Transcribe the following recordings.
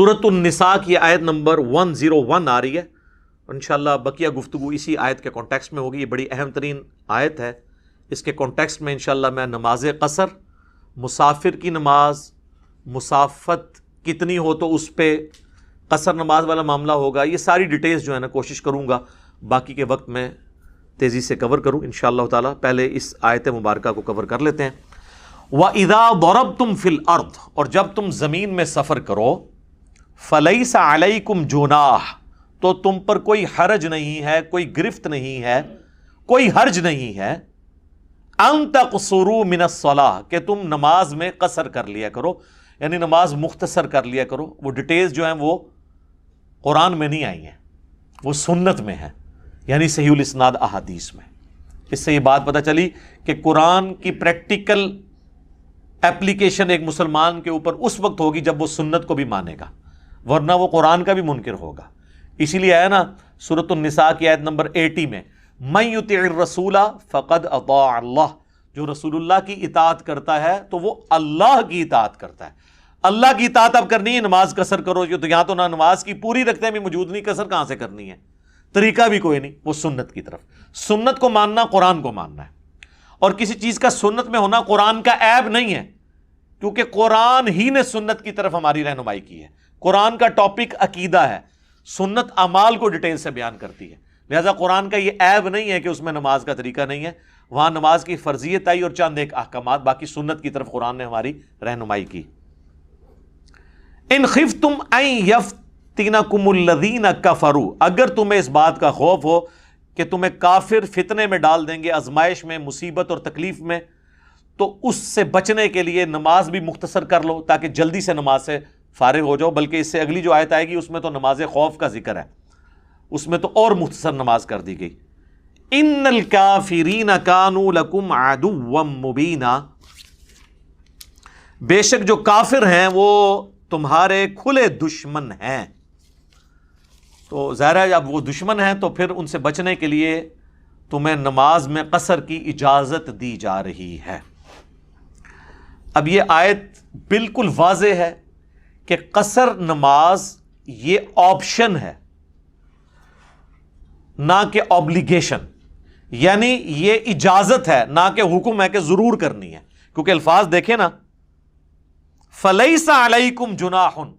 سورۃ النساء کی آیت نمبر 101 آ رہی ہے، اور انشاءاللہ بقیہ گفتگو اسی آیت کے کانٹیکسٹ میں ہوگی۔ یہ بڑی اہم ترین آیت ہے، اس کے کانٹیکسٹ میں انشاءاللہ میں نماز قصر، مسافر کی نماز، مسافت کتنی ہو تو اس پہ قصر نماز والا معاملہ ہوگا، یہ ساری ڈیٹیلز جو ہے نا کوشش کروں گا باقی کے وقت میں تیزی سے کور کروں انشاءاللہ تعالی۔ پہلے اس آیت مبارکہ کو کور کر لیتے ہیں۔ وَإِذَا ضَرَبْتُمْ فِي الْأَرْضِ، اور جب تم زمین میں سفر کرو، فَلَيْسَ عَلَيْكُمْ جُنَاحٌ، تو تم پر کوئی حرج نہیں ہے، کوئی گرفت نہیں ہے، کوئی حرج نہیں ہے، أَن تَقْصُرُوا مِنَ الصَّلَاةِ، کہ تم نماز میں قصر کر لیا کرو، یعنی نماز مختصر کر لیا کرو۔ وہ ڈیٹیلز جو ہیں وہ قرآن میں نہیں آئی ہیں، وہ سنت میں ہیں، یعنی صحیح الاسناد احادیث میں۔ اس سے یہ بات پتہ چلی کہ قرآن کی پریکٹیکل اپلیکیشن ایک مسلمان کے اوپر اس وقت ہوگی جب وہ سنت کو بھی مانے گا، ورنہ وہ قرآن کا بھی منکر ہوگا۔ اسی لیے آیا نا سورۃ النساء کی آیت نمبر 80 میں، مَن یُطِعِ الرَّسُولَ فَقَدْ أَطَاعَ اللَّهَ، جو رسول اللہ کی اطاعت کرتا ہے تو وہ اللہ کی اطاعت کرتا ہے۔ اللہ کی اطاعت اب کرنی ہے، نماز قصر کرو، تو یہاں تو نہ نماز کی پوری رکھتے ہیں بھی موجود نہیں، قصر کہاں سے کرنی ہے؟ طریقہ بھی کوئی نہیں، وہ سنت کی طرف، سنت کو ماننا، قرآن کو ماننا ہے۔ اور کسی چیز کا سنت میں ہونا قرآن کا عیب نہیں ہے، کیونکہ قرآن ہی نے سنت کی طرف ہماری رہنمائی کی ہے۔ قرآن کا ٹاپک عقیدہ ہے، سنت اعمال کو ڈیٹیل سے بیان کرتی ہے، لہذا قرآن کا یہ عیب نہیں ہے کہ اس میں نماز کا طریقہ نہیں ہے۔ وہاں نماز کی فرضیت آئی اور چند ایک احکامات، باقی سنت کی طرف قرآن نے ہماری رہنمائی کی۔ ان خفتم ان یفتنکم الذین کفروا، اگر تمہیں اس بات کا خوف ہو کہ تمہیں کافر فتنے میں ڈال دیں گے، آزمائش میں، مصیبت اور تکلیف میں، تو اس سے بچنے کے لیے نماز بھی مختصر کر لو تاکہ جلدی سے نماز سے فارغ ہو جاؤ۔ بلکہ اس سے اگلی جو آیت آئے گی اس میں تو نماز خوف کا ذکر ہے، اس میں تو اور مختصر نماز کر دی گئی۔ ان الکافرین کانوا لکم عدوا مبینا، بے شک جو کافر ہیں وہ تمہارے کھلے دشمن ہیں۔ تو ظاہر ہے جب وہ دشمن ہیں تو پھر ان سے بچنے کے لیے تمہیں نماز میں قصر کی اجازت دی جا رہی ہے۔ اب یہ آیت بالکل واضح ہے کہ قصر نماز یہ آپشن ہے، نہ کہ obligation، یعنی یہ اجازت ہے نہ کہ حکم ہے کہ ضرور کرنی ہے، کیونکہ الفاظ دیکھیں نا، فَلَيْسَ عَلَيْكُمْ جُنَاحٌ،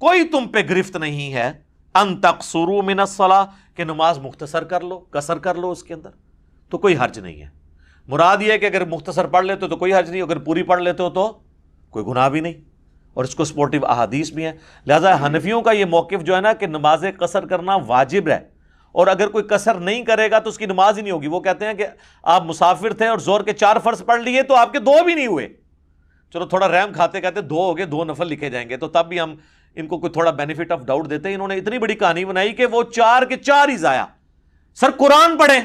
کوئی تم پہ گرفت نہیں ہے، ان تقصروا من الصلاة، کہ نماز مختصر کر لو، قصر کر لو اس کے اندر، تو کوئی حرج نہیں ہے۔ مراد یہ ہے کہ اگر مختصر پڑھ لیتے ہو تو کوئی حرج نہیں، اگر پوری پڑھ لیتے ہو تو کوئی گناہ بھی نہیں، اور اس کو سپورٹیو احادیث بھی ہیں۔ لہذا حنفیوں کا یہ موقف جو ہے نا کہ نماز قصر کرنا واجب ہے، اور اگر کوئی قصر نہیں کرے گا تو اس کی نماز ہی نہیں ہوگی۔ وہ کہتے ہیں کہ آپ مسافر تھے اور زور کے 4 فرض پڑھ لیے تو آپ کے 2 بھی نہیں ہوئے، چلو تھوڑا رحم کھاتے کہتے 2 ہو گئے، 2 نفل لکھے جائیں گے، تو تب بھی ہم ان کو کوئی تھوڑا بینیفٹ آف ڈاؤٹ دیتے ہیں۔ انہوں نے اتنی بڑی کہانی بنائی کہ وہ 4 کے 4 ہی ضائع۔ سر قرآن پڑھیں،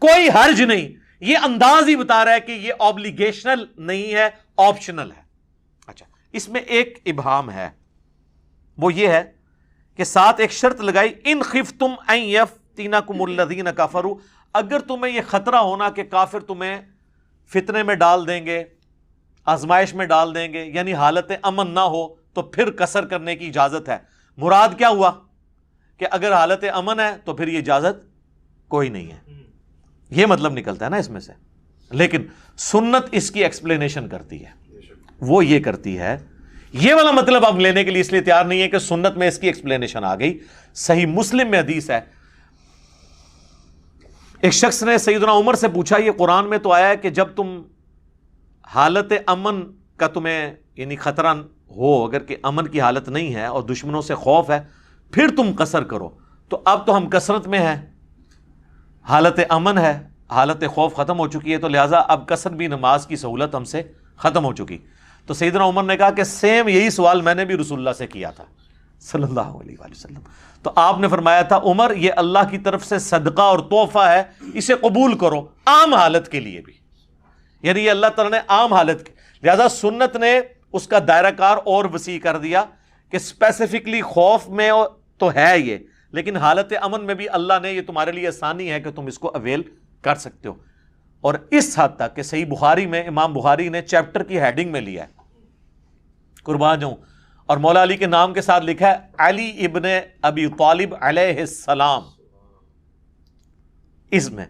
کوئی حرج نہیں، یہ انداز ہی بتا رہا ہے کہ یہ اوبلیگیشنل نہیں ہے، آپشنل ہے۔ اچھا، اس میں ایک ابہام ہے، وہ یہ ہے کہ ساتھ ایک شرط لگائی، ان خفتم ان یفتنکم الذین کفروا، اگر تمہیں یہ خطرہ ہونا کہ کافر تمہیں فتنے میں ڈال دیں گے، آزمائش میں ڈال دیں گے، یعنی حالت امن نہ ہو تو پھر قصر کرنے کی اجازت ہے۔ مراد کیا ہوا کہ اگر حالت امن ہے تو پھر یہ اجازت کوئی نہیں ہے، یہ مطلب نکلتا ہے نا اس میں سے۔ لیکن سنت اس کی ایکسپلینیشن کرتی ہے، وہ یہ کرتی ہے، یہ والا مطلب اب لینے کے لیے اس لیے تیار نہیں ہے کہ سنت میں اس کی ایکسپلینیشن آ گئی۔ صحیح مسلم میں حدیث ہے، ایک شخص نے سیدنا عمر سے پوچھا، یہ قرآن میں تو آیا ہے کہ جب تم حالت امن کا تمہیں یعنی خطرہ ہو، اگر کہ امن کی حالت نہیں ہے اور دشمنوں سے خوف ہے، پھر تم قصر کرو، تو اب تو ہم کثرت میں ہیں، حالت امن ہے، حالت خوف ختم ہو چکی ہے، تو لہٰذا اب قصر بھی نماز کی سہولت ہم سے ختم ہو چکی۔ تو سیدنا عمر نے کہا کہ سیم یہی سوال میں نے بھی رسول اللہ سے کیا تھا صلی اللہ علیہ وآلہ وسلم، تو آپ نے فرمایا تھا عمر یہ اللہ کی طرف سے صدقہ اور تحفہ ہے، اسے قبول کرو عام حالت کے لیے بھی، یعنی یہ اللہ تعالیٰ نے عام حالت کی، لہذا سنت نے اس کا دائرہ کار اور وسیع کر دیا کہ اسپیسیفکلی خوف میں تو ہے یہ، لیکن حالت امن میں بھی اللہ نے یہ تمہارے لیے آسانی ہے کہ تم اس کو اویل کر سکتے ہو۔ اور اس حد تک کہ صحیح بخاری میں امام بخاری نے چیپٹر کی ہیڈنگ میں لیا ہے، قربان جاؤں، اور مولا علی کے نام کے ساتھ لکھا ہے علی ابن ابی طالب علیہ السلام اس میں،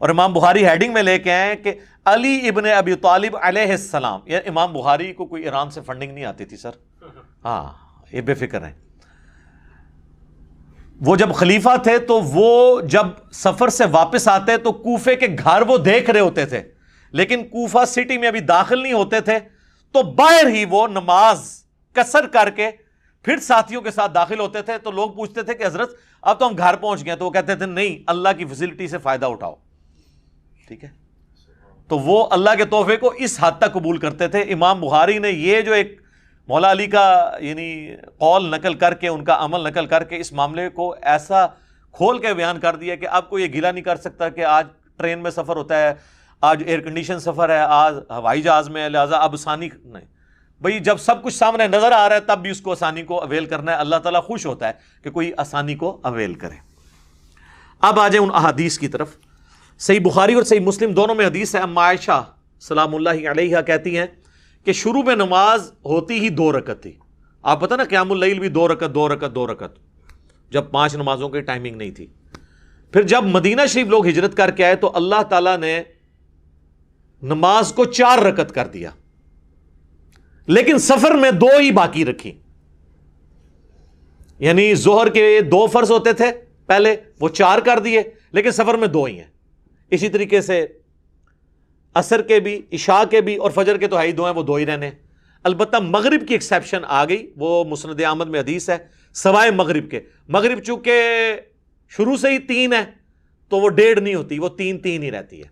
اور امام بخاری ہیڈنگ میں لے کے آئے کہ علی ابن ابی طالب علیہ السلام. یہ امام بخاری کو کوئی ایران سے فنڈنگ نہیں آتی تھی سر، ہاں یہ بے فکر ہیں. وہ جب خلیفہ تھے تو وہ جب سفر سے واپس آتے تو کوفے کے گھر وہ دیکھ رہے ہوتے تھے، لیکن کوفہ سٹی میں ابھی داخل نہیں ہوتے تھے، تو باہر ہی وہ نماز قصر کر کے پھر ساتھیوں کے ساتھ داخل ہوتے تھے. تو لوگ پوچھتے تھے کہ حضرت اب تو ہم گھر پہنچ گئے، تو وہ کہتے تھے نہیں، اللہ کی فیسلٹی سے فائدہ اٹھاؤ. ٹھیک ہے، تو وہ اللہ کے تحفے کو اس حد تک قبول کرتے تھے. امام بخاری نے یہ جو ایک مولا علی کا یعنی قول نقل کر کے، ان کا عمل نقل کر کے، اس معاملے کو ایسا کھول کے بیان کر دیا کہ اب کوئی یہ گلا نہیں کر سکتا کہ آج ٹرین میں سفر ہوتا ہے، آج ایئر کنڈیشن سفر ہے، آج ہوائی جہاز میں ہے، لہٰذا اب آسانی نہیں. بھئی جب سب کچھ سامنے نظر آ رہا ہے تب بھی اس کو آسانی کو اویل کرنا ہے. اللہ تعالیٰ خوش ہوتا ہے کہ کوئی آسانی کو اویل کرے. اب آ جائیں ان احادیث کی طرف. صحیح بخاری اور صحیح مسلم دونوں میں حدیث ہے. اما عائشہ سلام اللہ علیہا کہتی ہیں کہ شروع میں نماز ہوتی ہی 2 رکعت تھی. آپ پتہ نا قیام اللیل بھی 2 رکعت 2 رکعت 2 رکعت، جب 5 نمازوں کی ٹائمنگ نہیں تھی. پھر جب مدینہ شریف لوگ ہجرت کر کے آئے تو اللہ تعالیٰ نے نماز کو 4 رکعت کر دیا، لیکن سفر میں 2 ہی باقی رکھی. یعنی ظہر کے 2 فرض ہوتے تھے پہلے، وہ 4 کر دیے، لیکن سفر میں 2 ہی ہیں. اسی طریقے سے عصر کے بھی، عشاء کے بھی، اور فجر کے تو ہی 2 ہیں، وہ 2 ہی رہنے. البتہ مغرب کی ایکسیپشن آ گئی، وہ مسند احمد میں حدیث ہے، سوائے مغرب کے. مغرب چونکہ شروع سے ہی 3 ہے تو وہ 1.5 نہیں ہوتی، وہ 3 ہی رہتی ہے،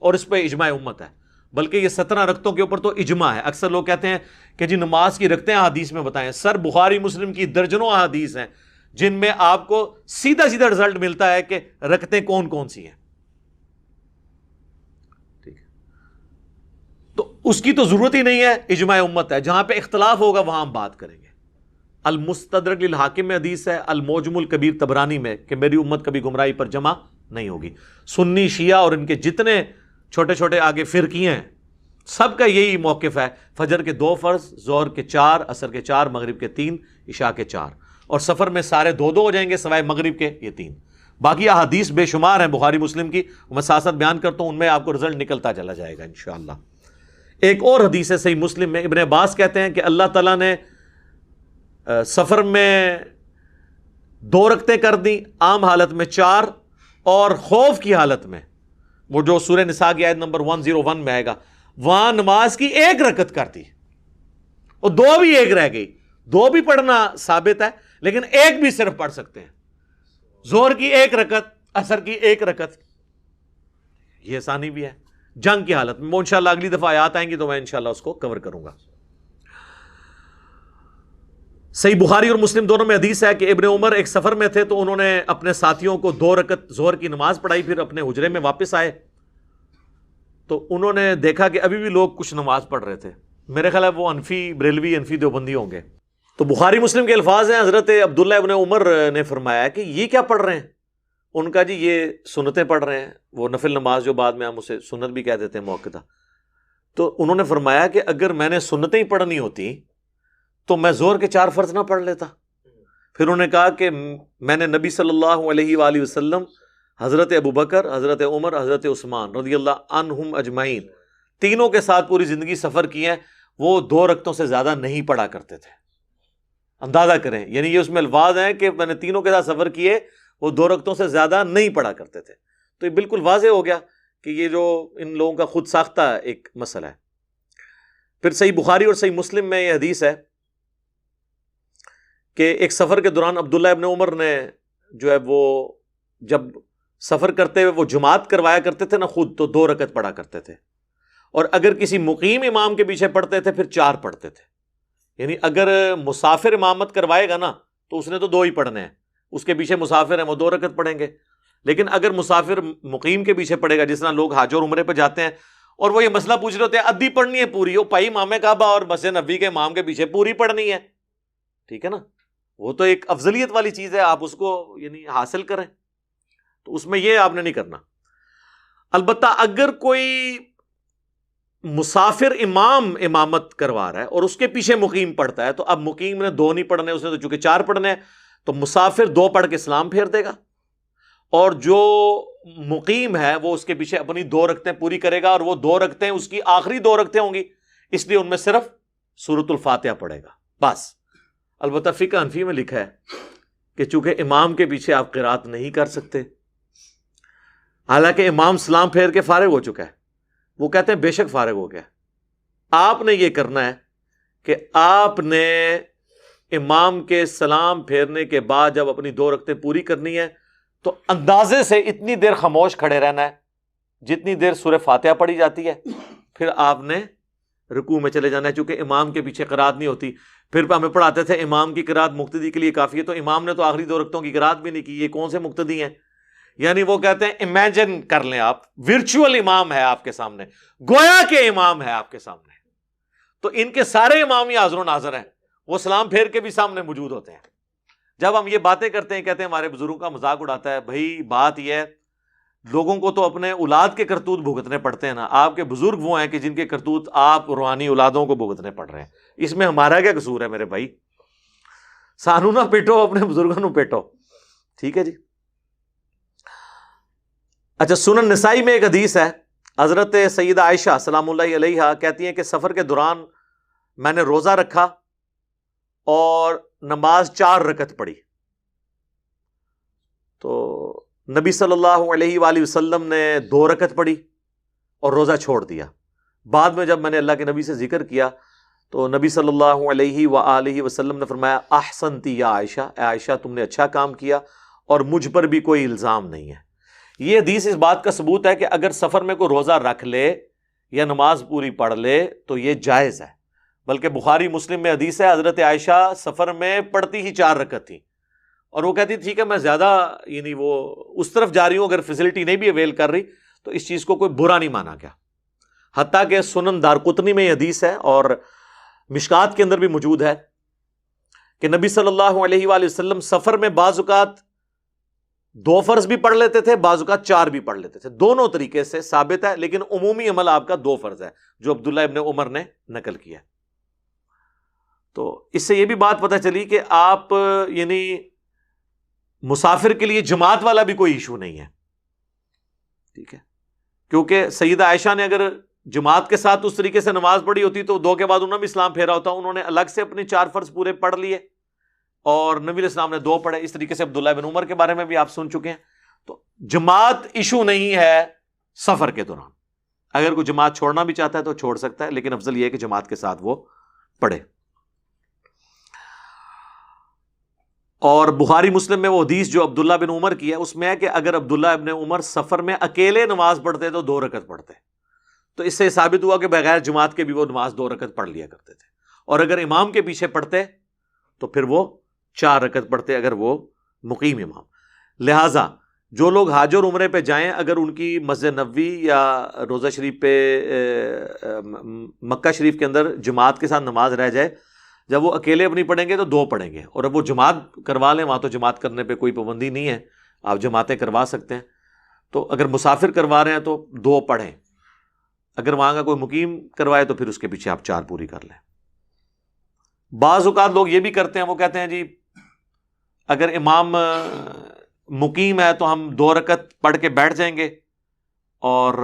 اور اس پہ اجماع امت ہے. بلکہ یہ 17 رکعتوں کے اوپر تو اجماع ہے. اکثر لوگ کہتے ہیں کہ جی نماز کی رکعتیں احادیث میں بتائیں. سر بخاری مسلم کی درجنوں احادیث ہیں جن میں آپ کو سیدھا رزلٹ ملتا ہے کہ رکعتیں کون کون سی ہیں. ٹھیک ہے، تو اس کی تو ضرورت ہی نہیں ہے، اجماع امت ہے. جہاں پہ اختلاف ہوگا وہاں ہم بات کریں گے. المستدرک للحاکم میں حدیث ہے، المعجم الکبیر طبرانی میں، کہ میری امت کبھی گمراہی پر جمع نہیں ہوگی. سنی شیعہ اور ان کے جتنے چھوٹے چھوٹے آگے فرقیاں ہیں، سب کا یہی موقف ہے. فجر کے 2 فرض، ظہر کے 4، عصر کے 4، مغرب کے 3، عشاء کے 4، اور سفر میں سارے 2 ہو جائیں گے سوائے مغرب کے، یہ 3. باقی احادیث بے شمار ہیں بخاری مسلم کی، میں ساتھ ساتھ بیان کرتا ہوں، ان میں آپ کو رزلٹ نکلتا چلا جائے گا انشاءاللہ. ایک اور حدیث ہے صحیح مسلم میں، ابن عباس کہتے ہیں کہ اللہ تعالیٰ نے سفر میں 2 رکعتیں کر دیں، عام حالت میں 4، اور خوف کی حالت میں، وہ جو سورہ نساء کی آیت نمبر 101 میں آئے گا، وہاں نماز کی 1 رکعت کر دی، اور 2 بھی 1 رہ گئی. 2 بھی پڑھنا ثابت ہے، لیکن 1 بھی صرف پڑھ سکتے ہیں. ظہر کی 1 رکعت، عصر کی 1 رکعت، یہ آسانی بھی ہے جنگ کی حالت میں. وہ انشاءاللہ اگلی دفعہ آیات آئیں گی تو میں انشاءاللہ اس کو کور کروں گا. صحیح بخاری اور مسلم دونوں میں حدیث ہے کہ ابن عمر ایک سفر میں تھے تو انہوں نے اپنے ساتھیوں کو 2 رکعت ظہر کی نماز پڑھائی، پھر اپنے حجرے میں واپس آئے تو انہوں نے دیکھا کہ ابھی بھی لوگ کچھ نماز پڑھ رہے تھے. میرے خیال ہے وہ انفی بریلوی، انفی دیوبندی ہوں گے. تو بخاری مسلم کے الفاظ ہیں، حضرت عبداللہ ابن عمر نے فرمایا کہ یہ کیا پڑھ رہے ہیں؟ ان کا جی یہ سنتیں پڑھ رہے ہیں، وہ نفل نماز جو بعد میں ہم اسے سنت بھی کہہ دیتے ہیں موقع. تو انہوں نے فرمایا کہ اگر میں نے سنتیں ہی پڑھنی ہوتی تو میں ظہر کے 4 فرض نہ پڑھ لیتا. پھر انہوں نے کہا کہ میں نے نبی صلی اللہ علیہ وآلہ وسلم، حضرت ابوبکر، حضرت عمر، حضرت عثمان رضی اللہ عنہم اجمعین، تینوں کے ساتھ پوری زندگی سفر کی ہے، وہ 2 رکعتوں سے زیادہ نہیں پڑھا کرتے تھے. اندازہ کریں، یعنی یہ اس میں الفاظ ہیں کہ میں نے تینوں کے ساتھ سفر کیے، وہ 2 رکعتوں سے زیادہ نہیں پڑھا کرتے تھے. تو یہ بالکل واضح ہو گیا کہ یہ جو ان لوگوں کا خود ساختہ ایک مسئلہ ہے. پھر صحیح بخاری اور صحیح مسلم میں یہ حدیث ہے کہ ایک سفر کے دوران عبداللہ ابن عمر نے جو ہے وہ جب سفر کرتے ہوئے وہ جماعت کروایا کرتے تھے نا خود، تو 2 رکعت پڑھا کرتے تھے، اور اگر کسی مقیم امام کے پیچھے پڑھتے تھے پھر 4 پڑھتے تھے. یعنی اگر مسافر امامت کروائے گا نا تو اس نے تو 2 ہی پڑھنے ہیں، اس کے پیچھے مسافر ہیں وہ 2 رکعت پڑھیں گے. لیکن اگر مسافر مقیم کے پیچھے پڑھے گا، جس طرح لوگ حج اور عمرے پہ جاتے ہیں اور وہ یہ مسئلہ پوچھ رہے ہوتے ہیں ادھی پڑھنی ہے پوری، وہ پائی امام کعبہ اور مسجد نبوی کے امام کے پیچھے پوری پڑھنی ہے، ٹھیک ہے نا، وہ تو ایک افضلیت والی چیز ہے، آپ اس کو یعنی حاصل کریں، تو اس میں یہ آپ نے نہیں کرنا. البتہ اگر کوئی مسافر امام امامت کروا رہا ہے اور اس کے پیچھے مقیم پڑھتا ہے، تو اب مقیم نے 2 نہیں پڑھنے، اس نے تو چونکہ 4 پڑھنے ہیں، تو مسافر 2 پڑھ کے سلام پھیر دے گا، اور جو مقیم ہے وہ اس کے پیچھے اپنی 2 رکعتیں پوری کرے گا، اور وہ 2 رکعتیں اس کی آخری 2 رکعتیں ہوں گی، اس لیے ان میں صرف سورۃ الفاتحہ پڑھے گا بس۔ البتہ فقہ حنفی میں لکھا ہے کہ چونکہ امام کے پیچھے آپ قرات نہیں کر سکتے، حالانکہ امام سلام پھیر کے فارغ ہو چکا ہے، وہ کہتے ہیں بے شک فارغ ہو گیا، آپ نے یہ کرنا ہے کہ آپ نے امام کے سلام پھیرنے کے بعد جب اپنی 2 رکعتیں پوری کرنی ہے تو اندازے سے اتنی دیر خاموش کھڑے رہنا ہے جتنی دیر سورہ فاتحہ پڑھی جاتی ہے، پھر آپ نے رکوع میں چلے جانا ہے، چونکہ امام کے پیچھے قرات نہیں ہوتی۔ پھر ہمیں پڑھاتے تھے امام کی قرات مقتدی کے لیے کافی ہے، تو امام نے تو آخری 2 رکعتوں کی قرات بھی نہیں کی، یہ کون سے مقتدی ہیں؟ یعنی وہ کہتے ہیں امیجن کر لیں آپ، ورچوئل امام ہے آپ کے سامنے، گویا کہ امام ہے آپ کے سامنے، تو ان کے سارے امام ہی حاضر و ناظر ہیں، وہ سلام پھیر کے بھی سامنے موجود ہوتے ہیں۔ جب ہم یہ باتیں کرتے ہیں، کہتے ہیں ہمارے بزرگوں کا مذاق اڑاتا ہے، بھائی بات یہ ہے لوگوں کو تو اپنے اولاد کے کرتوت بھگتنے پڑتے ہیں نا، آپ کے بزرگ وہ ہیں کہ جن کے کرتوت آپ روحانی اولادوں کو بھگتنے پڑ رہے ہیں، اس میں ہمارا کیا قصور ہے میرے بھائی؟ سانو نہ پیٹو، اپنے بزرگوں نو پیٹو، ٹھیک ہے جی۔ اچھا، سنن نسائی میں ایک حدیث ہے، حضرت سیدہ عائشہ سلام اللہ علیہا کہتی ہیں کہ سفر کے دوران میں نے روزہ رکھا اور نماز 4 رکعت پڑھی، تو نبی صلی اللہ علیہ وآلہ وسلم نے 2 رکعت پڑھی اور روزہ چھوڑ دیا۔ بعد میں جب میں نے اللہ کے نبی سے ذکر کیا تو نبی صلی اللہ علیہ وآلہ وسلم نے فرمایا احسنتی یا عائشہ، اے عائشہ تم نے اچھا کام کیا اور مجھ پر بھی کوئی الزام نہیں ہے۔ یہ حدیث اس بات کا ثبوت ہے کہ اگر سفر میں کوئی روزہ رکھ لے یا نماز پوری پڑھ لے تو یہ جائز ہے، بلکہ بخاری مسلم میں حدیث ہے حضرت عائشہ سفر میں پڑھتی ہی 4 رکعت تھی، اور وہ کہتی ٹھیک ہے میں زیادہ یعنی وہ اس طرف جا رہی ہوں، اگر فیسلٹی نہیں بھی اویل کر رہی تو اس چیز کو کوئی برا نہیں مانا گیا۔ حتیٰ کہ سنن دارقطنی میں یہ حدیث ہے اور مشکات کے اندر بھی موجود ہے کہ نبی صلی اللہ علیہ وآلہ وسلم سفر میں بعض اوقات 2 فرض بھی پڑھ لیتے تھے، بعض اوقات 4 بھی پڑھ لیتے تھے، دونوں طریقے سے ثابت ہے، لیکن عمومی عمل آپ کا 2 فرض ہے جو عبداللہ ابن عمر نے نقل کیا۔ تو اس سے یہ بھی بات پتہ چلی کہ آپ یعنی مسافر کے لیے جماعت والا بھی کوئی ایشو نہیں ہے، ٹھیک ہے، کیونکہ سیدہ عائشہ نے اگر جماعت کے ساتھ اس طریقے سے نماز پڑھی ہوتی تو 2 کے بعد انہوں نے بھی اسلام پھیرا ہوتا، انہوں نے الگ سے اپنے 4 فرض پورے پڑھ لیے اور نبی علیہ السلام نے 2 پڑھے۔ اس طریقے سے عبداللہ بن عمر کے بارے میں بھی آپ سن چکے ہیں۔ تو جماعت ایشو نہیں ہے سفر کے دوران، اگر کوئی جماعت چھوڑنا بھی چاہتا ہے تو چھوڑ سکتا ہے، لیکن افضل یہ ہے کہ جماعت کے ساتھ وہ پڑھے۔ اور بخاری مسلم میں وہ حدیث جو عبداللہ بن عمر کی ہے اس میں ہے کہ اگر عبداللہ ابن عمر سفر میں اکیلے نماز پڑھتے تو 2 رکعت پڑھتے، تو اس سے ثابت ہوا کہ بغیر جماعت کے بھی وہ نماز 2 رکعت پڑھ لیا کرتے تھے، اور اگر امام کے پیچھے پڑھتے تو پھر وہ 4 رکعت پڑھتے اگر وہ مقیم امام۔ لہٰذا جو لوگ حج اور عمرے پہ جائیں، اگر ان کی مسجد نبوی یا روضہ شریف پہ مکہ شریف کے اندر جماعت کے ساتھ نماز رہ جائے، جب وہ اکیلے اپنی پڑھیں گے تو 2 پڑھیں گے، اور اب وہ جماعت کروا لیں، وہاں تو جماعت کرنے پہ کوئی پابندی نہیں ہے، آپ جماعتیں کروا سکتے ہیں، تو اگر مسافر کروا رہے ہیں تو 2 پڑھیں، اگر وہاں کا کوئی مقیم کروائے تو پھر اس کے پیچھے آپ 4 پوری کر لیں۔ بعض اوقات لوگ یہ بھی کرتے ہیں، وہ کہتے ہیں جی اگر امام مقیم ہے تو ہم 2 رکعت پڑھ کے بیٹھ جائیں گے اور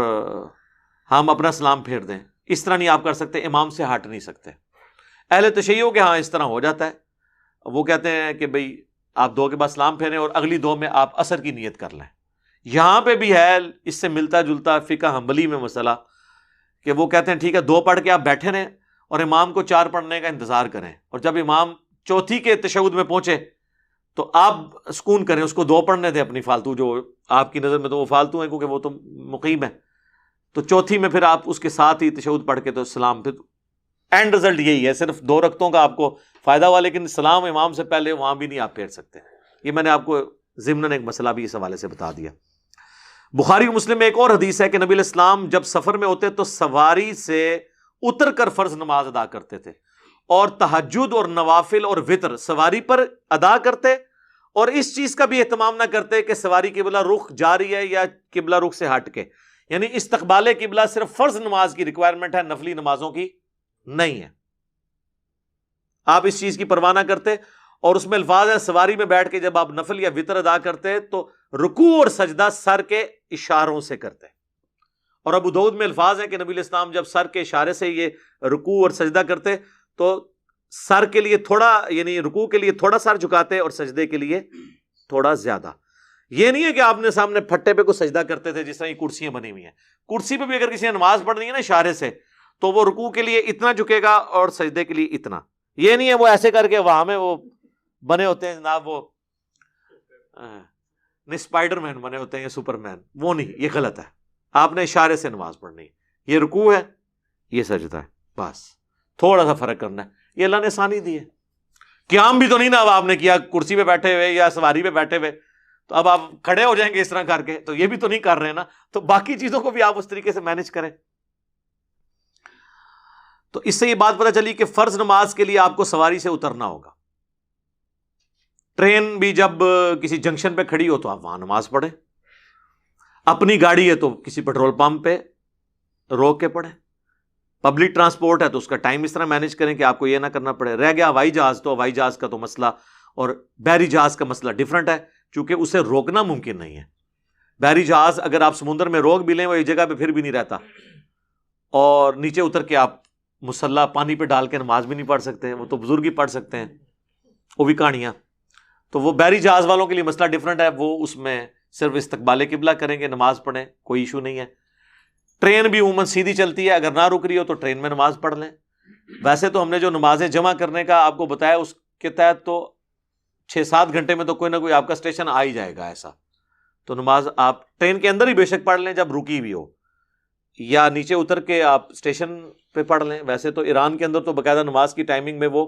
ہم اپنا سلام پھیر دیں۔ اس طرح نہیں آپ کر سکتے، امام سے ہٹ نہیں سکتے۔ اہل تشیع کے ہاں اس طرح ہو جاتا ہے، وہ کہتے ہیں کہ بھئی آپ 2 کے بعد سلام پھیریں اور اگلی 2 میں آپ عصر کی نیت کر لیں۔ یہاں پہ بھی ہے اس سے ملتا جلتا فقہ حنبلی میں مسئلہ کہ وہ کہتے ہیں ٹھیک ہے 2 پڑھ کے آپ بیٹھے رہیں اور امام کو 4 پڑھنے کا انتظار کریں، اور جب امام چوتھی کے تشہد میں پہنچے تو آپ سکون کریں، اس کو 2 پڑھنے دیں اپنی فالتو، جو آپ کی نظر میں تو وہ فالتو ہیں کیونکہ وہ تو مقیم ہے، تو چوتھی میں پھر آپ اس کے ساتھ ہی تشہد پڑھ کے تو سلام، پھر اینڈ رزلٹ یہی ہے، صرف 2 رکعتوں کا آپ کو فائدہ ہوا، لیکن سلام امام سے پہلے وہاں بھی نہیں آپ پھیر سکتے۔ یہ میں نے آپ کو ضمناً ایک مسئلہ بھی اس حوالے سے بتا دیا۔ بخاری و مسلم میں ایک اور حدیث ہے کہ نبی علیہ السلام جب سفر میں ہوتے تو سواری سے اتر کر فرض نماز ادا کرتے تھے، اور تہجد اور نوافل اور وطر سواری پر ادا کرتے، اور اس چیز کا بھی اہتمام نہ کرتے کہ سواری قبلہ رخ جا رہی ہے یا قبلہ رخ سے ہٹ کے، یعنی استقبال قبلہ صرف فرض نماز کی ریکوائرمنٹ ہے، نفلی نمازوں کی نہیں ہے. آپ اس چیز کی پرواہ نہ کرتے. اور اس میں الفاظ ہے سواری میں بیٹھ کے جب آپ نفل یا وتر ادا کرتے تو رکوع اور سجدہ سر کے اشاروں سے کرتے. اور ابو داؤد میں الفاظ ہیں کہ نبی علیہ السلام جب سر کے اشارے سے یہ رکوع اور سجدہ کرتے تو سر کے لیے تھوڑا، یعنی رکوع کے لیے تھوڑا سر جھکاتے اور سجدے کے لیے تھوڑا زیادہ. یہ نہیں ہے کہ آپ نے سامنے پھٹے پہ کوئی سجدہ کرتے تھے جس طرح یہ کرسیاں بنی ہوئی ہیں. کرسی پہ بھی اگر کسی نے نماز پڑھنی ہے نا اشارے سے تو وہ رکوع کے لیے اتنا جھکے گا اور سجدے کے لیے اتنا. یہ نہیں ہے وہ ایسے کر کے وہاں میں وہ بنے ہوتے ہیں جناب، وہ اسپائڈر مین بنے ہوتے ہیں یا سپر مین، وہ نہیں، یہ غلط ہے. آپ نے اشارے سے نماز پڑھنی ہے. یہ رکوع ہے، یہ سجدہ ہے، بس تھوڑا سا فرق کرنا ہے. یہ اللہ نے آسانی دی ہے. قیام بھی تو نہیں نا اب آپ نے کیا کرسی پہ بیٹھے ہوئے یا سواری پہ بیٹھے ہوئے، تو اب آپ کھڑے ہو جائیں گے اس طرح کر کے، تو یہ بھی تو نہیں کر رہے نا. تو باقی چیزوں کو بھی آپ اس طریقے سے مینج کریں. تو اس سے یہ بات پتہ چلی کہ فرض نماز کے لیے آپ کو سواری سے اترنا ہوگا. ٹرین بھی جب کسی جنکشن پہ کھڑی ہو تو آپ وہاں نماز پڑھیں. اپنی گاڑی ہے تو کسی پیٹرول پمپ پہ روک کے پڑھیں. پبلک ٹرانسپورٹ ہے تو اس کا ٹائم اس طرح مینج کریں کہ آپ کو یہ نہ کرنا پڑے. رہ گیا ہوائی جہاز، تو ہوائی جہاز کا تو مسئلہ اور بحری جہاز کا مسئلہ ڈیفرنٹ ہے، چونکہ اسے روکنا ممکن نہیں ہے. بحری جہاز اگر آپ سمندر میں روک بھی لیں وہ ایک جگہ پہ پھر بھی نہیں رہتا، اور نیچے اتر کے آپ مسلح پانی پہ ڈال کے نماز بھی نہیں پڑھ سکتے. وہ تو بزرگ ہی پڑھ سکتے ہیں، وہ بھی کہانیاں. تو وہ بحری جہاز والوں کے لیے مسئلہ ڈیفرنٹ ہے، وہ اس میں صرف استقبال قبلہ کریں گے، نماز پڑھیں، کوئی ایشو نہیں ہے. ٹرین بھی عموماً سیدھی چلتی ہے، اگر نہ رک رہی ہو تو ٹرین میں نماز پڑھ لیں. ویسے تو ہم نے جو نمازیں جمع کرنے کا آپ کو بتایا اس کے تحت تو 6-7 گھنٹے میں تو کوئی نہ کوئی آپ کا اسٹیشن آ ہی جائے گا ایسا. تو نماز آپ ٹرین کے اندر ہی بے شک پڑھ لیں جب رکی بھی ہو، یا نیچے اتر کے آپ اسٹیشن پہ پڑھ لیں. ویسے تو ایران کے اندر تو باقاعدہ نماز کی ٹائمنگ میں وہ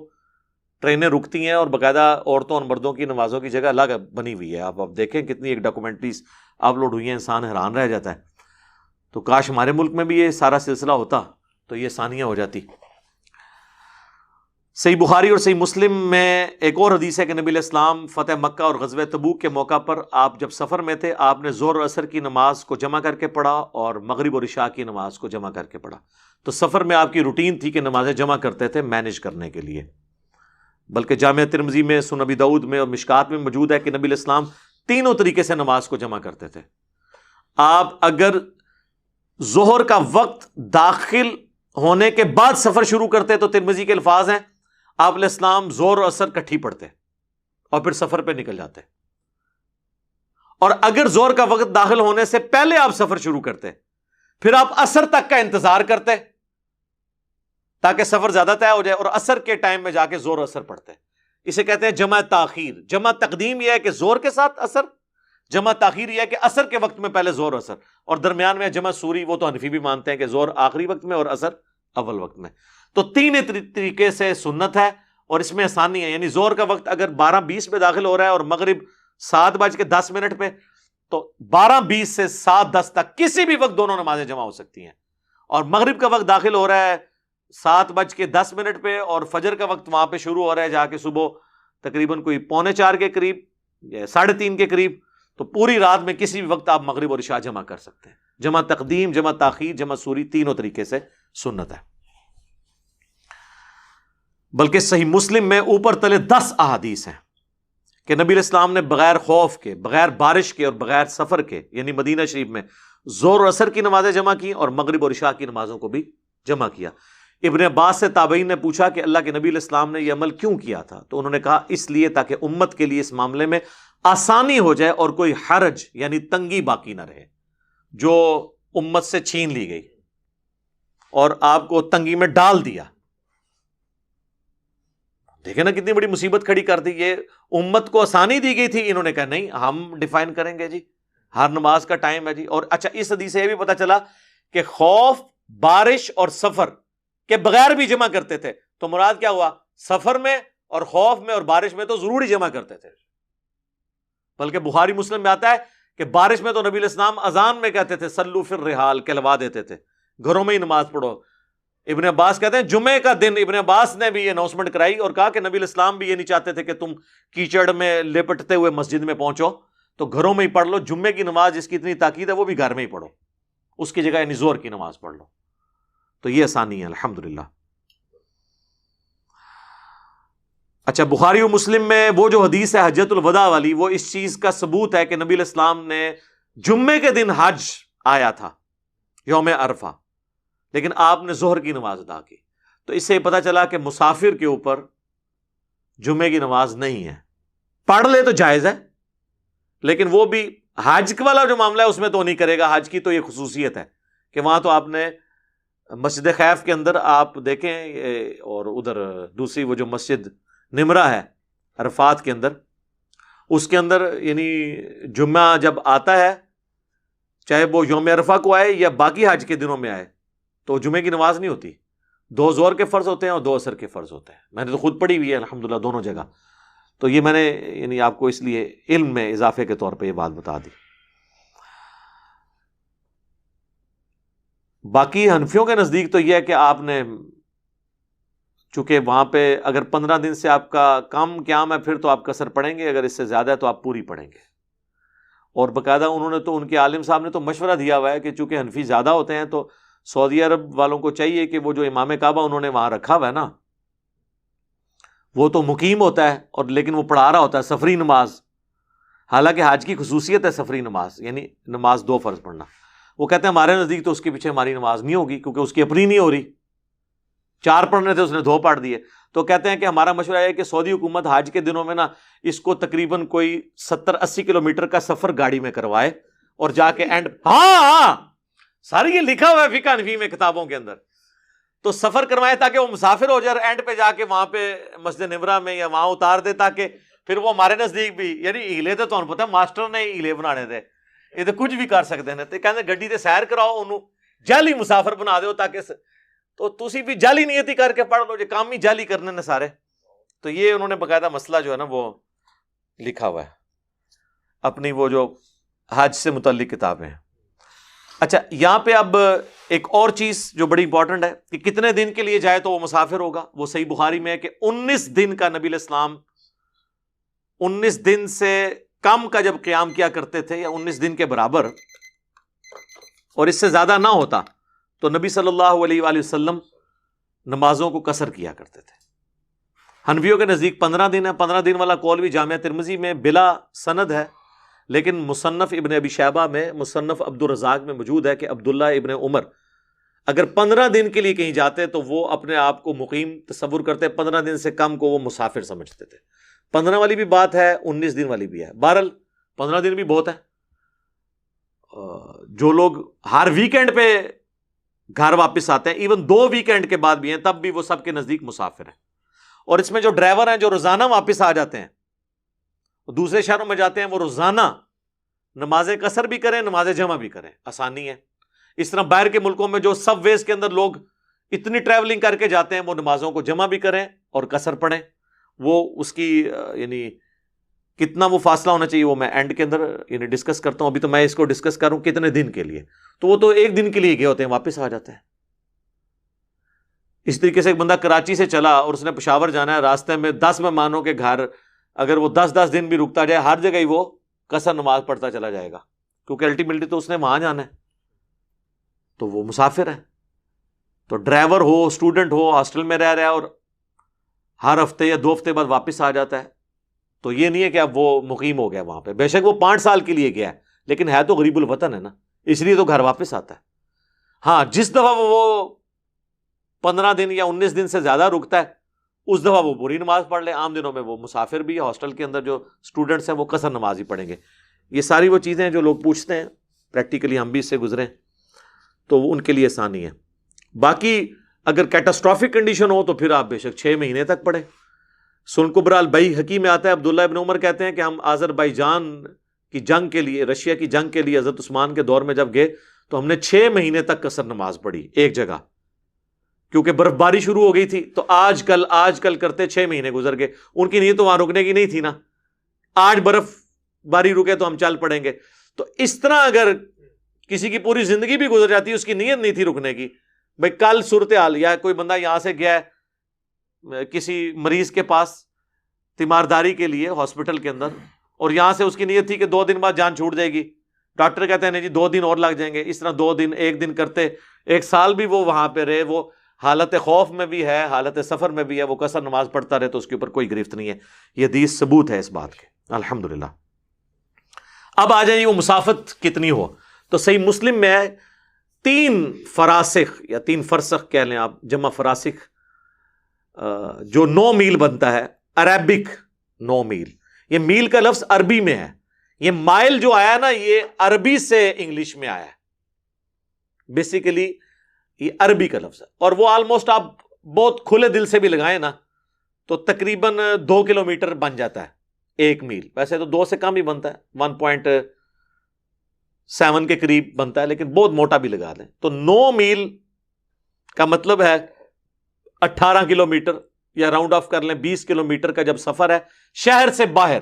ٹرینیں رکتی ہیں، اور باقاعدہ عورتوں اور مردوں کی نمازوں کی جگہ الگ بنی ہوئی ہے. آپ دیکھیں کتنی ایک ڈاکومنٹریز اپلوڈ ہوئی ہیں، انسان حیران رہ جاتا ہے. تو کاش ہمارے ملک میں بھی یہ سارا سلسلہ ہوتا تو یہ آسانیاں ہو جاتی. صحیح بخاری اور صحیح مسلم میں ایک اور حدیث ہے کہ نبی علیہ السلام فتح مکہ اور غزوہ تبوک کے موقع پر آپ جب سفر میں تھے، آپ نے ظہر اور عصر کی نماز کو جمع کر کے پڑھا اور مغرب اور عشاء کی نماز کو جمع کر کے پڑھا. تو سفر میں آپ کی روٹین تھی کہ نمازیں جمع کرتے تھے مینج کرنے کے لیے. بلکہ جامعہ ترمذی میں، سنن ابی داؤد میں اور مشکات میں موجود ہے کہ نبی علیہ السلام تینوں طریقے سے نماز کو جمع کرتے تھے. آپ اگر ظہر کا وقت داخل ہونے کے بعد سفر شروع کرتے تو ترمذی کے الفاظ ہیں آپ علیہ السلام ظہر اور عصر کٹھی پڑھتے اور پھر سفر پہ نکل جاتے. اور اگر ظہر کا وقت داخل ہونے سے پہلے آپ سفر شروع کرتے پھر آپ عصر تک کا انتظار کرتے تاکہ سفر زیادہ طے ہو جائے، اور عصر کے ٹائم میں جا کے ظہر عصر پڑھتے. اسے کہتے ہیں جمع تاخیر. جمع تقدیم یہ ہے کہ ظہر کے ساتھ عصر، جمع تاخیر یہ ہے کہ عصر کے وقت میں پہلے ظہر عصر، اور درمیان میں جمع سوری. وہ تو حنفی بھی مانتے ہیں کہ ظہر آخری وقت میں اور عصر اول وقت میں. تو تین طریقے سے سنت ہے اور اس میں آسانی ہے. یعنی ظہر کا وقت اگر 12:20 پہ داخل ہو رہا ہے اور مغرب 7:10 پہ، تو 12:20 سے 7:10 تک کسی بھی وقت دونوں نمازیں جمع ہو سکتی ہیں. اور مغرب کا وقت داخل ہو رہا ہے 7:10 پہ اور فجر کا وقت وہاں پہ شروع ہو رہا ہے جا کے صبح تقریباً کوئی 3:45 کے قریب یا 3:30 کے قریب. تو پوری رات میں کسی بھی وقت آپ مغرب اور عشاء جمع کر سکتے ہیں. جمع تقدیم، جمع تاخیر، جمع سوری، تینوں طریقے سے سنت ہے. بلکہ صحیح مسلم میں اوپر تلے 10 احادیث ہیں کہ نبی علیہ السلام نے بغیر خوف کے، بغیر بارش کے اور بغیر سفر کے، یعنی مدینہ شریف میں ظہر اور عصر کی نمازیں جمع کی اور مغرب اور عشاء کی نمازوں کو بھی جمع کیا. ابن عباس سے تابعین نے پوچھا کہ اللہ کے نبی علیہ السلام نے یہ عمل کیوں کیا تھا؟ تو انہوں نے کہا اس لیے تاکہ امت کے لیے اس معاملے میں آسانی ہو جائے اور کوئی حرج یعنی تنگی باقی نہ رہے جو امت سے چھین لی گئی اور آپ کو تنگی میں ڈال دیا. دیکھیں نا کتنی بڑی مصیبت کھڑی کر دی. یہ امت کو آسانی دی گئی تھی، انہوں نے کہا نہیں ہم ڈیفائن کریں گے جی، ہر نماز کا ٹائم ہے جی. اور اچھا اس حدیث سے یہ بھی پتا چلا کہ خوف، بارش اور سفر کے بغیر بھی جمع کرتے تھے. تو مراد کیا ہوا؟ سفر میں اور خوف میں اور بارش میں تو ضروری جمع کرتے تھے. بلکہ بخاری مسلم میں آتا ہے کہ بارش میں تو نبی علیہ السلام اذان میں کہتے تھے سلو فی الرحال، کہلوا دیتے تھے گھروں میں ہی نماز پڑھو. ابن عباس کہتے ہیں جمعے کا دن ابن عباس نے بھی یہ اناؤنسمنٹ کرائی اور کہا کہ نبی علیہ السلام بھی یہ نہیں چاہتے تھے کہ تم کیچڑ میں لپٹتے ہوئے مسجد میں پہنچو، تو گھروں میں ہی پڑھ لو. جمعے کی نماز جس کی اتنی تاکید ہے وہ بھی گھر میں ہی پڑھو. اس کی جگہ یعنی ظہر کی نماز پڑھ لو. تو یہ آسانی ہے الحمدللہ. اچھا، بخاری و مسلم میں وہ جو حدیث ہے حجۃ الوداع والی، وہ اس چیز کا ثبوت ہے کہ نبی علیہ السلام نے جمعے کے دن حج آیا تھا یوم عرفہ، لیکن آپ نے ظہر کی نماز ادا کی. تو اس سے یہ پتہ چلا کہ مسافر کے اوپر جمعے کی نماز نہیں ہے. پڑھ لے تو جائز ہے، لیکن وہ بھی حج والا جو معاملہ ہے اس میں تو نہیں کرے گا. حج کی تو یہ خصوصیت ہے کہ وہاں تو آپ نے مسجد خیف کے اندر آپ دیکھیں، اور ادھر دوسری وہ جو مسجد نمرہ ہے عرفات کے اندر، اس کے اندر یعنی جمعہ جب آتا ہے، چاہے وہ یوم عرفہ کو آئے یا باقی حج کے دنوں میں آئے، تو جمعے کی نماز نہیں ہوتی. 2 ظہر کے فرض ہوتے ہیں اور 2 عصر کے فرض ہوتے ہیں. میں نے تو خود پڑھی ہوئی ہے الحمدللہ دونوں جگہ. تو یہ میں نے یعنی آپ کو اس لیے علم میں اضافے کے طور پہ یہ بات بتا دی. باقی حنفیوں کے نزدیک تو یہ ہے کہ آپ نے، چونکہ وہاں پہ اگر 15 دن سے آپ کا کم قیام ہے پھر تو آپ قصر پڑھیں گے، اگر اس سے زیادہ ہے تو آپ پوری پڑھیں گے. اور باقاعدہ انہوں نے تو، ان کے عالم صاحب نے تو مشورہ دیا ہوا ہے کہ چونکہ حنفی زیادہ ہوتے ہیں تو سعودی عرب والوں کو چاہیے کہ وہ جو امام کعبہ انہوں نے وہاں رکھا ہوا ہے نا، وہ تو مقیم ہوتا ہے، اور لیکن وہ پڑھا رہا ہوتا ہے سفری نماز. حالانکہ حج کی خصوصیت ہے سفری نماز، یعنی نماز 2 فرض پڑھنا. وہ کہتے ہیں ہمارے نزدیک تو اس کے پیچھے ہماری نماز نہیں ہوگی، کیونکہ اس کی اپنی نہیں ہو رہی. 4 پڑھنے تھے، اس نے 2 پڑھ دیے. تو کہتے ہیں کہ ہمارا مشورہ ہے کہ سعودی حکومت حج کے دنوں میں نا اس کو تقریباً کوئی 70-80 کلومیٹر کا سفر گاڑی میں کروائے، اور جا کے اینڈ، ہاں ساری یہ لکھا ہوا ہے فقہ حنفی میں کتابوں کے اندر، تو سفر کروائے تاکہ وہ مسافر ہو جائے، اور اینڈ پہ جا کے وہاں پہ مسجد نمرہ میں یا وہاں اتار دے، تاکہ پھر وہ ہمارے نزدیک بھی، یعنی ہیلے تو تمہیں پتہ ماسٹر نے ہیلے بنانے تھے، یہ تو کچھ بھی کر سکتے ہیں. تو کہتے گڈی تے سیر کراؤ، انہوں جعلی مسافر بنا دو، تاکہ تو تسی بھی جعلی نیتی کر کے پڑھ لو، جو کام ہی جعلی کرنے نے سارے. تو یہ انہوں نے باقاعدہ مسئلہ جو ہے نا وہ لکھا ہوا ہے اپنی وہ جو حج سے متعلق کتابیں ہیں. اچھا، یہاں پہ اب ایک اور چیز جو بڑی امپورٹنٹ ہے کہ کتنے دن کے لیے جائے تو وہ مسافر ہوگا. وہ صحیح بخاری میں ہے کہ 19 دن کا نبی علیہ السلام 19 دن سے کم کا جب قیام کیا کرتے تھے، یا 19 دن کے برابر، اور اس سے زیادہ نہ ہوتا تو نبی صلی اللہ علیہ وآلہ وسلم نمازوں کو قصر کیا کرتے تھے. حنفیوں کے نزدیک 15 دن ہے. 15 دن والا قول بھی جامعہ ترمذی میں بلا سند ہے، لیکن مصنف ابن ابی شیبہ میں، مصنف عبد الرزاق میں موجود ہے کہ عبداللہ ابن عمر اگر 15 دن کے لیے کہیں جاتے تو وہ اپنے آپ کو مقیم تصور کرتے، 15 دن سے کم کو وہ مسافر سمجھتے تھے. 15 والی بھی بات ہے، 19 دن والی بھی ہے. بہرحال 15 دن بھی بہت ہے. جو لوگ ہر ویکینڈ پہ گھر واپس آتے ہیں، ایون 2 ویکینڈ کے بعد بھی ہیں، تب بھی وہ سب کے نزدیک مسافر ہیں. اور اس میں جو ڈرائیور ہیں جو روزانہ واپس آ جاتے ہیں، دوسرے شہروں میں جاتے ہیں، وہ روزانہ نماز قصر بھی کریں، نماز جمع بھی کریں، آسانی ہے. اس طرح باہر کے ملکوں میں جو سب ویز کے اندر لوگ اتنی ٹریولنگ کر کے جاتے ہیں، وہ نمازوں کو جمع بھی کریں اور قصر پڑھیں. وہ اس کی یعنی کتنا وہ فاصلہ ہونا چاہیے وہ میں اینڈ کے اندر یعنی ڈسکس کرتا ہوں. ابھی تو میں اس کو ڈسکس کروں کتنے دن کے لیے، تو وہ تو 1 دن کے لیے گئے ہوتے ہیں، واپس آ جاتے ہیں. اس طریقے سے ایک بندہ کراچی سے چلا اور اس نے پشاور جانا ہے، راستے میں 10 مہمانوں کے گھر اگر وہ 10 دن بھی رکتا جائے، ہر جگہ ہی وہ قصر نماز پڑھتا چلا جائے گا، کیونکہ الٹیمیٹلی تو اس نے وہاں جانا ہے، تو وہ مسافر ہے. تو ڈرائیور ہو، اسٹوڈنٹ ہو، ہاسٹل میں رہ رہا ہے اور ہر ہفتے یا 2 ہفتے بعد واپس آ جاتا ہے، تو یہ نہیں ہے کہ اب وہ مقیم ہو گیا وہاں پہ. بے شک وہ 5 سال کے لیے گیا ہے، لیکن ہے تو غریب الوطن ہے نا، اس لیے تو گھر واپس آتا ہے. ہاں، جس دفعہ وہ 15 دن یا 19 دن سے زیادہ رکتا ہے، اس دفعہ وہ پوری نماز پڑھ لے. عام دنوں میں وہ مسافر بھی، ہاسٹل کے اندر جو اسٹوڈنٹس ہیں وہ قصر نماز ہی پڑھیں گے. یہ ساری وہ چیزیں جو لوگ پوچھتے ہیں، پریکٹیکلی ہم بھی اس سے گزرے تو ان کے لیے آسانی ہے. باقی اگر کیٹاسٹرافک کنڈیشن ہو تو پھر آپ بے شک 6 مہینے تک پڑھیں. سن کبرا البیہقی میں آتا ہے، عبداللہ ابن عمر کہتے ہیں کہ ہم آذربائیجان کی جنگ کے لیے، رشیا کی جنگ کے لیے حضرت عثمان کے دور میں جب گئے تو ہم نے 6 مہینے تک قصر نماز پڑھی ایک جگہ، کیونکہ برف باری شروع ہو گئی تھی. تو آج کل کرتے 6 مہینے گزر گئے. ان کی نیت تو وہاں رکنے کی نہیں تھی نا، آج برف باری رکے تو ہم چل پڑیں گے. تو اس طرح اگر کسی کی پوری زندگی بھی گزر جاتی ہے، اس کی نیت نہیں تھی رکنے کی، بھائی کل صورتحال، یا کوئی بندہ یہاں سے گیا ہے کسی مریض کے پاس تیمارداری کے لیے ہاسپٹل کے اندر، اور یہاں سے اس کی نیت تھی کہ 2 دن بعد جان چھوٹ جائے گی، ڈاکٹر کہتے ہیں نہیں جی 2 دن اور لگ جائیں گے، اس طرح 2 دن 1 دن کرتے 1 سال بھی وہ وہاں پہ رہے، وہ حالت خوف میں بھی ہے، حالت سفر میں بھی ہے، وہ قصر نماز پڑھتا رہے تو اس کے اوپر کوئی گرفت نہیں ہے. یہ حدیث ثبوت ہے اس بات کے الحمدللہ. اب آ جائیں وہ مسافت کتنی ہو، تو صحیح مسلم میں 3 فراسخ یا 3 فرسخ کہہ لیں آپ، جمع فراسخ، جو 9 میل بنتا ہے، عربک 9 میل. یہ میل کا لفظ عربی میں ہے، یہ مائل جو آیا نا یہ عربی سے انگلش میں آیا ہے، بیسیکلی یہ عربی کا لفظ ہے. اور وہ آلموسٹ آپ بہت کھلے دل سے بھی لگائیں نا تو تقریباً 2 کلومیٹر بن جاتا ہے 1 میل. ویسے تو 2 سے کم ہی بنتا ہے، 1.7 کے قریب بنتا ہے، لیکن بہت موٹا بھی لگا دیں تو 9 میل کا مطلب ہے 18 کلومیٹر، یا راؤنڈ آف کر لیں 20 کلومیٹر کا جب سفر ہے شہر سے باہر،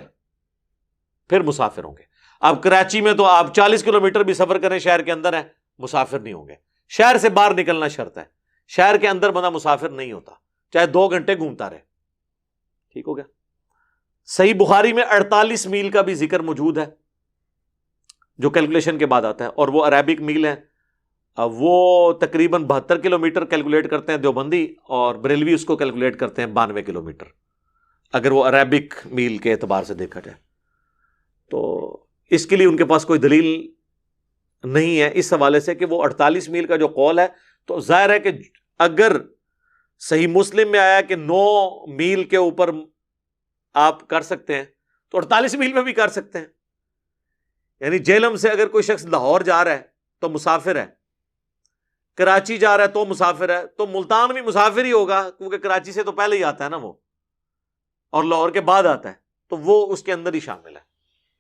پھر مسافر ہوں گے. اب کراچی میں تو آپ 40 کلومیٹر بھی سفر کریں شہر کے اندر ہیں، مسافر نہیں ہوں گے. شہر سے باہر نکلنا شرط ہے، شہر کے اندر بندہ مسافر نہیں ہوتا، چاہے 2 گھنٹے گھومتا رہے. ٹھیک ہو گیا. صحیح بخاری میں 48 میل کا بھی ذکر موجود ہے جو کیلکولیشن کے بعد آتا ہے، اور وہ عربک میل ہے. وہ تقریباً 72 کلومیٹر کیلکولیٹ کرتے ہیں دیوبندی، اور بریلوی اس کو کیلکولیٹ کرتے ہیں 92 کلومیٹر اگر وہ عربک میل کے اعتبار سے دیکھا جائے. تو اس کے لیے ان کے پاس کوئی دلیل نہیں ہے اس حوالے سے کہ وہ 48 میل کا جو قول ہے، تو ظاہر ہے کہ اگر صحیح مسلم میں آیا کہ 9 میل کے اوپر آپ کر سکتے ہیں تو 48 میل میں بھی کر سکتے ہیں. یعنی جہلم سے اگر کوئی شخص لاہور جا رہا ہے تو مسافر ہے، کراچی جا رہا ہے تو مسافر ہے، تو ملتان بھی مسافر ہی ہوگا کیونکہ کراچی سے تو پہلے ہی آتا ہے نا وہ، اور لاہور کے بعد آتا ہے، تو وہ اس کے اندر ہی شامل ہے.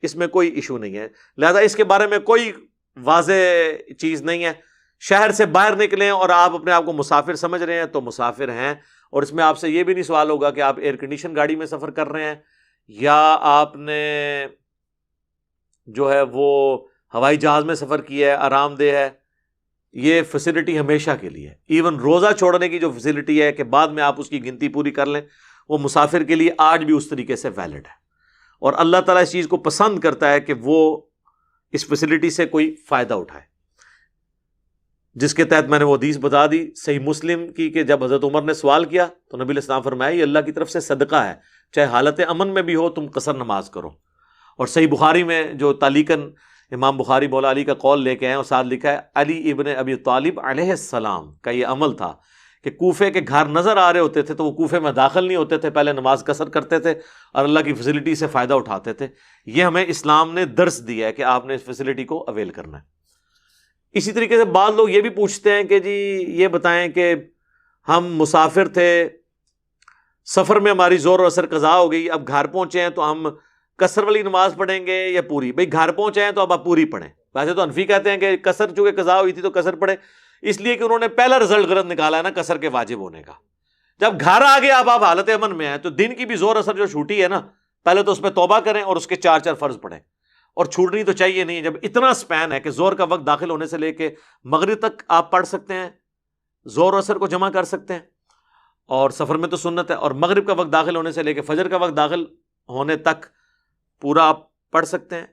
اس میں کوئی ایشو نہیں ہے. لہذا اس کے بارے میں کوئی واضح چیز نہیں ہے. شہر سے باہر نکلیں اور آپ اپنے آپ کو مسافر سمجھ رہے ہیں تو مسافر ہیں. اور اس میں آپ سے یہ بھی نہیں سوال ہوگا کہ آپ ایئر کنڈیشن گاڑی میں سفر کر رہے ہیں یا آپ نے جو ہے وہ ہوائی جہاز میں سفر کیا ہے، آرام دہ ہے. یہ فیسلٹی ہمیشہ کے لیے ہے. ایون روزہ چھوڑنے کی جو فیسلٹی ہے کہ بعد میں آپ اس کی گنتی پوری کر لیں، وہ مسافر کے لیے آج بھی اس طریقے سے ویلڈ ہے. اور اللہ تعالیٰ اس چیز کو پسند کرتا ہے کہ وہ اس فیسلٹی سے کوئی فائدہ اٹھائے، جس کے تحت میں نے وہ حدیث بتا دی صحیح مسلم کی کہ جب حضرت عمر نے سوال کیا تو نبی علیہ السلام فرمایا یہ اللہ کی طرف سے صدقہ ہے، چاہے حالت امن میں بھی ہو تم قصر نماز کرو. اور صحیح بخاری میں جو تعلیقاً امام بخاری مولا علی کا قول لے کے ہیں اور ساتھ لکھا ہے علی ابن ابی طالب علیہ السلام کا یہ عمل تھا کہ کوفے کے گھر نظر آ رہے ہوتے تھے تو وہ کوفے میں داخل نہیں ہوتے تھے، پہلے نماز قصر کرتے تھے اور اللہ کی فیسلٹی سے فائدہ اٹھاتے تھے. یہ ہمیں اسلام نے درس دیا ہے کہ آپ نے اس فیسلٹی کو اویل کرنا ہے. اسی طریقے سے بعض لوگ یہ بھی پوچھتے ہیں کہ جی یہ بتائیں کہ ہم مسافر تھے، سفر میں ہماری زور و اثر قضا ہو گئی، اب گھر پہنچے ہیں تو ہم قصر والی نماز پڑھیں گے یا پوری؟ بھئی گھر پہنچے ہیں تو اب آپ پوری پڑھیں. ویسے تو حنفی کہتے ہیں کہ قصر چونکہ قضا ہوئی تھی تو قصر پڑھیں، اس لیے کہ انہوں نے پہلا رزلٹ غلط نکالا ہے نا قصر کے واجب ہونے کا. جب گھر آ گئے اب آپ حالت امن میں ہیں تو دن کی بھی زور اثر جو چھوٹی ہے نا، پہلے تو اس پہ توبہ کریں اور اس کے 4 فرض پڑھیں. اور چھوٹنی تو چاہیے نہیں. جب اتنا سپین ہے کہ زور کا وقت داخل ہونے سے لے کے مغرب تک آپ پڑھ سکتے ہیں، زور و اثر کو جمع کر سکتے ہیں، اور سفر میں تو سنت ہے، اور مغرب کا وقت داخل ہونے سے لے کے فجر کا وقت داخل ہونے تک پورا آپ پڑھ سکتے ہیں.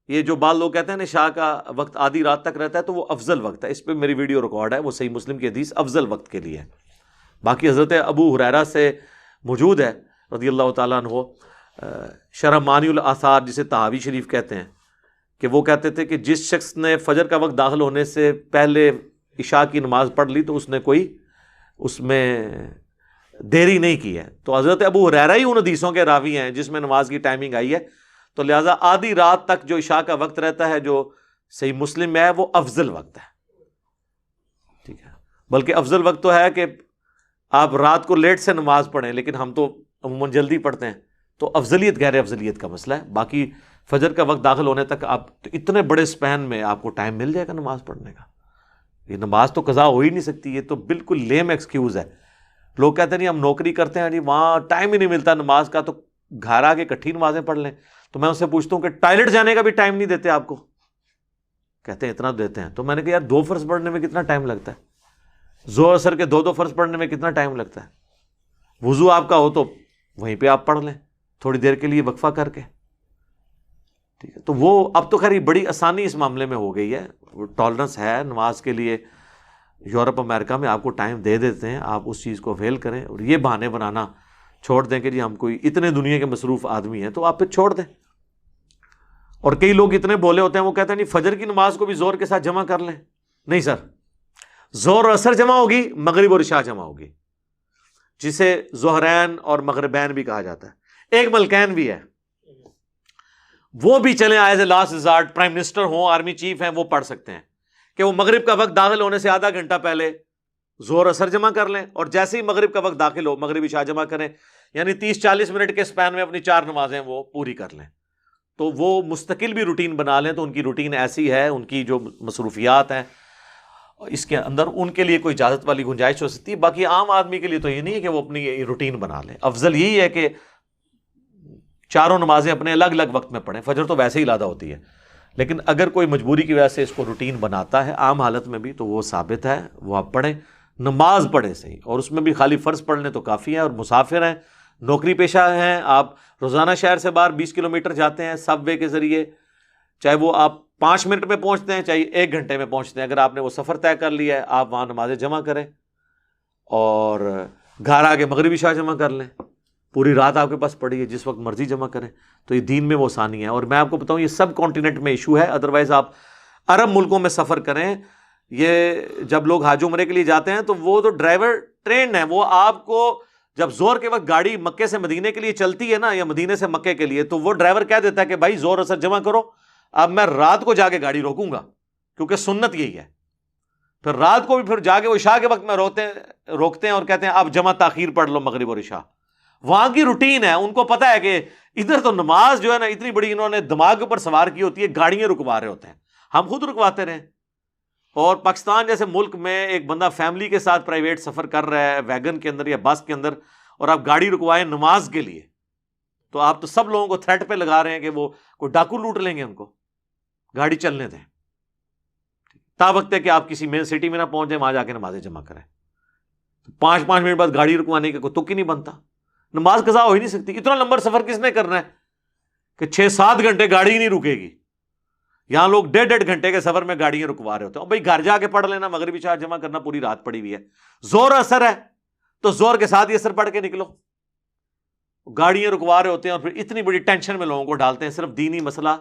یہ جو بعض لوگ کہتے ہیں نا شاہ کا وقت آدھی رات تک رہتا ہے تو وہ افضل وقت ہے. اس پہ میری ویڈیو ریکارڈ ہے، وہ صحیح مسلم کی حدیث افضل وقت کے لیے ہے. باقی حضرت ابو ہریرہ سے موجود ہے رضی اللہ تعالیٰ عنہ، شرح معنی الاثار جسے طحاوی شریف کہتے ہیں، کہ وہ کہتے تھے کہ جس شخص نے فجر کا وقت داخل ہونے سے پہلے عشاء کی نماز پڑھ لی تو اس نے کوئی اس میں دیری نہیں کی ہے. تو حضرت ابو ہریرہ ہی ان حدیثوں کے راوی ہیں جس میں نماز کی ٹائمنگ آئی ہے. تو لہٰذا آدھی رات تک جو عشاء کا وقت رہتا ہے جو صحیح مسلم میں ہے وہ افضل وقت ہے. ٹھیک ہے، بلکہ افضل وقت تو ہے کہ آپ رات کو لیٹ سے نماز پڑھیں، لیکن ہم تو عموماً جلدی پڑھتے ہیں، تو افضلیت غیر افضلیت کا مسئلہ ہے. باقی فجر کا وقت داخل ہونے تک آپ تو اتنے بڑے سپین میں آپ کو ٹائم مل جائے گا نماز پڑھنے کا. یہ نماز تو قضا ہو ہی نہیں سکتی. یہ تو بالکل لیم ایکسکیوز ہے. لوگ کہتے ہیں نہیں ہم نوکری کرتے ہیں جی وہاں ٹائم ہی نہیں ملتا نماز کا، تو گھر آ کے اکٹھی نمازیں پڑھ لیں. تو میں ان سے پوچھتا ہوں کہ ٹائلٹ جانے کا بھی ٹائم نہیں دیتے آپ کو؟ کہتے ہیں اتنا دیتے ہیں. تو میں نے کہا یار 2 فرض پڑھنے میں کتنا ٹائم لگتا ہے؟ زور اثر کے 2 فرض پڑھنے میں کتنا ٹائم لگتا ہے؟ وضو آپ کا ہو تو وہیں پہ آپ پڑھ لیں تھوڑی دیر کے لیے وقفہ کر کے. ٹھیک ہے، تو وہ اب تو خیر بڑی آسانی اس معاملے میں ہو گئی ہے، ٹالرنس ہے نماز کے لیے، یورپ امریکہ میں آپ کو ٹائم دے دیتے ہیں، آپ اس چیز کو اویل کریں اور یہ بہانے بنانا چھوڑ دیں کہ جی ہم کوئی اتنے دنیا کے مصروف آدمی ہیں، تو آپ پھر چھوڑ دیں۔ اور کئی لوگ اتنے بولے ہوتے ہیں، وہ کہتے ہیں نہیں فجر کی نماز کو بھی زور کے ساتھ جمع کر لیں، نہیں سر، زور اور اثر جمع ہوگی، مغرب اور عشاء جمع ہوگی، جسے ظہرین اور مغربین بھی کہا جاتا ہے، ایک ملکین بھی ہے، وہ بھی چلیں as a last resort, prime minister ہوں، آرمی چیف ہیں، وہ پڑھ سکتے ہیں کہ وہ مغرب کا وقت داخل ہونے سے آدھا گھنٹہ پہلے زور اثر جمع کر لیں، اور جیسے ہی مغرب کا وقت داخل ہو مغرب عشاء جمع کریں، یعنی 30-40 منٹ کے سپین میں اپنی 4 نمازیں وہ پوری کر لیں۔ تو وہ مستقل بھی روٹین بنا لیں، تو ان کی روٹین ایسی ہے، ان کی جو مصروفیات ہیں اس کے اندر ان کے لیے کوئی اجازت والی گنجائش ہو سکتی ہے، باقی عام آدمی کے لیے تو یہ نہیں ہے کہ وہ اپنی روٹین بنا لیں۔ افضل یہی ہے کہ چاروں نمازیں اپنے الگ الگ وقت میں پڑھیں، فجر تو ویسے ہی لادہ ہوتی ہے، لیکن اگر کوئی مجبوری کی وجہ سے اس کو روٹین بناتا ہے عام حالت میں بھی، تو وہ ثابت ہے، وہ آپ پڑھیں، نماز پڑھیں صحیح، اور اس میں بھی خالی فرض پڑھ لیں تو کافی ہے۔ اور مسافر ہیں، نوکری پیشہ ہیں، آپ روزانہ شہر سے باہر 20 کلومیٹر جاتے ہیں سب وے کے ذریعے، چاہے وہ آپ 5 منٹ میں پہنچتے ہیں چاہے 1 گھنٹے میں پہنچتے ہیں، اگر آپ نے وہ سفر طے کر لیا ہے، آپ وہاں نمازیں جمع کریں اور گھر آ کے مغربی عشاء جمع کر لیں، پوری رات آپ کے پاس پڑی ہے، جس وقت مرضی جمع کریں، تو یہ دین میں وہ آسانی ہے۔ اور میں آپ کو بتاؤں یہ سب کانٹیننٹ میں ایشو ہے، ادروائز آپ عرب ملکوں میں سفر کریں، یہ جب لوگ حج عمرے کے لیے جاتے ہیں تو وہ تو ڈرائیور ٹرینڈ ہیں، وہ آپ کو جب زور کے وقت گاڑی مکے سے مدینے کے لیے چلتی ہے نا، یا مدینے سے مکے کے لیے، تو وہ ڈرائیور کہہ دیتا ہے کہ بھائی زور اثر جمع کرو، اب میں رات کو جا کے گاڑی روکوں گا، کیونکہ سنت یہی ہے۔ پھر رات کو بھی پھر جا کے وہ عشاء کے وقت میں روکتے ہیں اور کہتے ہیں اب جمع تاخیر پڑھ لو مغرب اور عشاء۔ وہاں کی روٹین ہے، ان کو پتا ہے کہ ادھر تو نماز جو ہے نا اتنی بڑی انہوں نے دماغ کے اوپر سوار کی ہوتی ہے، گاڑیاں رکوا رہے ہوتے ہیں، ہم خود رکواتے رہے۔ اور پاکستان جیسے ملک میں ایک بندہ فیملی کے ساتھ پرائیویٹ سفر کر رہا ہے ویگن کے اندر یا بس کے اندر، اور آپ گاڑی رکوائیں نماز کے لیے، تو آپ تو سب لوگوں کو تھریٹ پہ لگا رہے ہیں کہ وہ کوئی ڈاکو لوٹ لیں گے ان کو، گاڑی چلنے دیں، تا وقت ہے کہ آپ کسی مین سٹی میں نہ پہنچ جائیں، وہاں جا کے نمازیں جمع کریں۔ 5 منٹ بعد گاڑی رکوانے کا کوئی تک ہی نہیں بنتا، نماز قضا ہو ہی نہیں سکتی۔ اتنا لمبا سفر کس نے کرنا ہے کہ 6-7 گھنٹے گاڑی ہی نہیں رکے گی؟ یہاں لوگ 1.5 گھنٹے کے سفر میں گاڑیاں رکوا رہے ہوتے ہیں۔ بھائی گھر جا کے پڑھ لینا، مغربی عشاء جمع کرنا، پوری رات پڑی ہوئی ہے، زور اثر ہے تو زور کے ساتھ ہی اثر پڑھ کے نکلو، گاڑیاں رکوا رہے ہوتے ہیں اور پھر اتنی بڑی ٹینشن میں لوگوں کو ڈالتے ہیں صرف دینی مسئلہ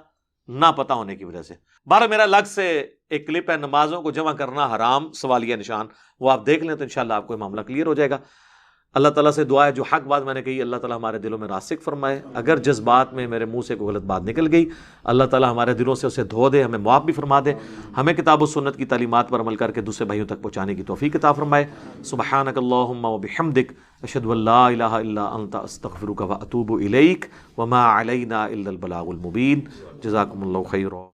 نہ پتہ ہونے کی وجہ سے۔ بارہ میرا الگ سے ایک کلپ ہے، نمازوں کو جمع کرنا حرام سوالیہ نشان، وہ آپ دیکھ لیں تو انشاءاللہ آپ کو یہ معاملہ کلیئر ہو جائے گا۔ اللہ تعالیٰ سے دعا ہے جو حق بات میں نے کہی اللہ تعالیٰ ہمارے دلوں میں راسخ فرمائے، اگر جذبات میں میرے منہ سے کوئی غلط بات نکل گئی اللہ تعالیٰ ہمارے دلوں سے اسے دھو دے، ہمیں معاف بھی فرما دے، ہمیں کتاب و سنت کی تعلیمات پر عمل کر کے دوسرے بھائیوں تک پہنچانے کی توفیق عطا فرمائے۔ سبحانک اللہم و بحمدک، اشہد ان لا الہ الا انت، استغفرک و اتوب الیک، وما علینا الا البلاغ المبین۔ جزاکم اللہ خیرا۔